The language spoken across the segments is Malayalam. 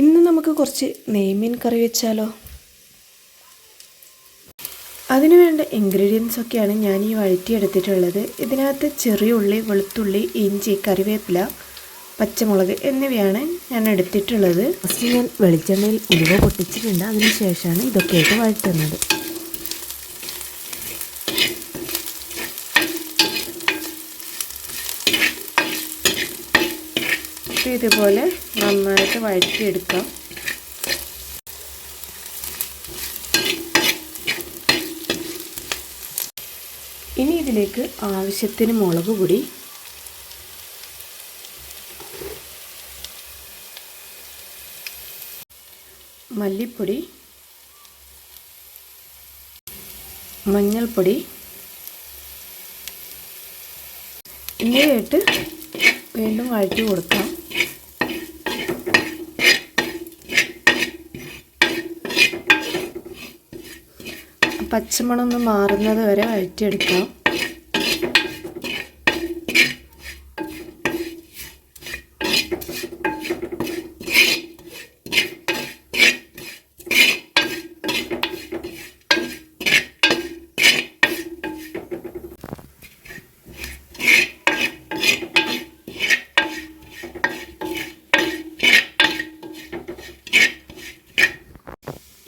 ഇന്ന് നമുക്ക് കുറച്ച് നെയ്മീൻ കറി വെച്ചാലോ. അതിനു വേണ്ട ഇൻഗ്രീഡിയൻസ് ഒക്കെയാണ് ഞാൻ ഈ വഴറ്റിയെടുത്തിട്ടുള്ളത്. ഇതിനകത്ത് ചെറിയ ഉള്ളി, വെളുത്തുള്ളി, ഇഞ്ചി, കറിവേപ്പില, പച്ചമുളക് എന്നിവയാണ് ഞാൻ എടുത്തിട്ടുള്ളത്. ഫസ്റ്റ് ഞാൻ വെളിച്ചെണ്ണയിൽ ഉലുവ പൊട്ടിച്ചിട്ടുണ്ട്. അതിന് ശേഷമാണ് ഇതൊക്കെയായിട്ട് വഴറ്റുന്നത്. ഇതുപോലെ നന്നായിട്ട് വഴറ്റിയെടുക്കാം. ഇനി ഇതിലേക്ക് ആവശ്യത്തിന് മുളക് പൊടി, മല്ലിപ്പൊടി, മഞ്ഞൾപ്പൊടി എന്നിവയിട്ട് വീണ്ടും വഴറ്റി കൊടുക്കാം. പച്ചമണം ഒന്ന് മാറുന്നത് വരെ വഴറ്റിയെടുക്കാം.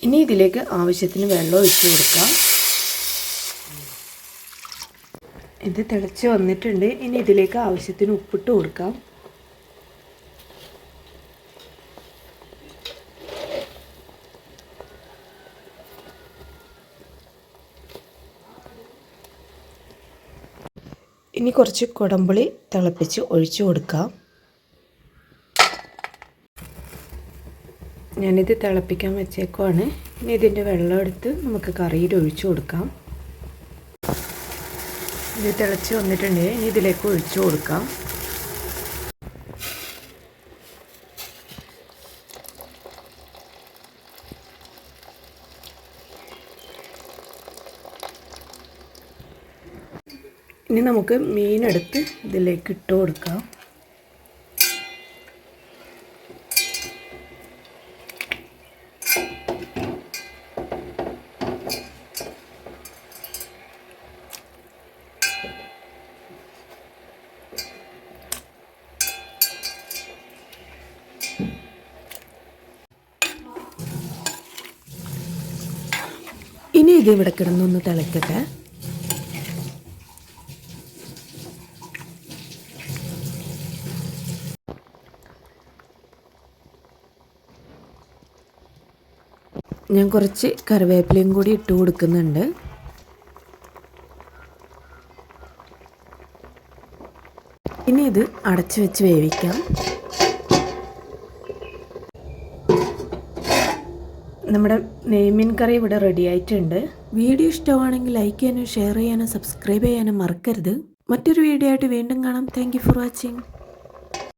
ഇനി ഇതിലേക്ക് ആവശ്യത്തിന് വെള്ളം ഒഴിച്ച് കൊടുക്കാം. ഇത് തിളച്ച് വന്നിട്ടുണ്ട്. ഇനി ഇതിലേക്ക് ആവശ്യത്തിന് ഉപ്പിട്ട് കൊടുക്കാം. ഇനി കുറച്ച് കുടംപുളി തിളപ്പിച്ച് ഒഴിച്ച് കൊടുക്കാം. ഞാനിത് തിളപ്പിക്കാൻ വെച്ചേക്കുവാണ്. ഇനി ഇതിൻ്റെ വെള്ളം എടുത്ത് നമുക്ക് കറിയിൽ ഒഴിച്ചു കൊടുക്കാം. ഇത് തിളച്ച് വന്നിട്ടുണ്ട്. ഇനി ഇതിലേക്ക് ഒഴിച്ചു കൊടുക്കാം. ഇനി നമുക്ക് മീനെടുത്ത് ഇതിലേക്ക് ഇട്ട് കൊടുക്കാം. ഇനി ഇത് ഇവിടെ കിടന്നൊന്ന് തിളക്കട്ടെ. ഞാൻ കുറച്ച് കറിവേപ്പിലയും കൂടി ഇട്ട് കൊടുക്കുന്നുണ്ട്. ഇനി ഇത് അടച്ചു വെച്ച് വേവിക്കാം. നമ്മുടെ നെയ്മീൻ കറി ഇവിടെ റെഡി ആയിട്ടുണ്ട്. വീഡിയോ ഇഷ്ടമാണെങ്കിൽ ലൈക്ക് ചെയ്യാനും ഷെയർ ചെയ്യാനും സബ്സ്ക്രൈബ് ചെയ്യാനും മറക്കരുത്. മറ്റൊരു വീഡിയോ ആയിട്ട് വീണ്ടും കാണാം. Thank you for watching.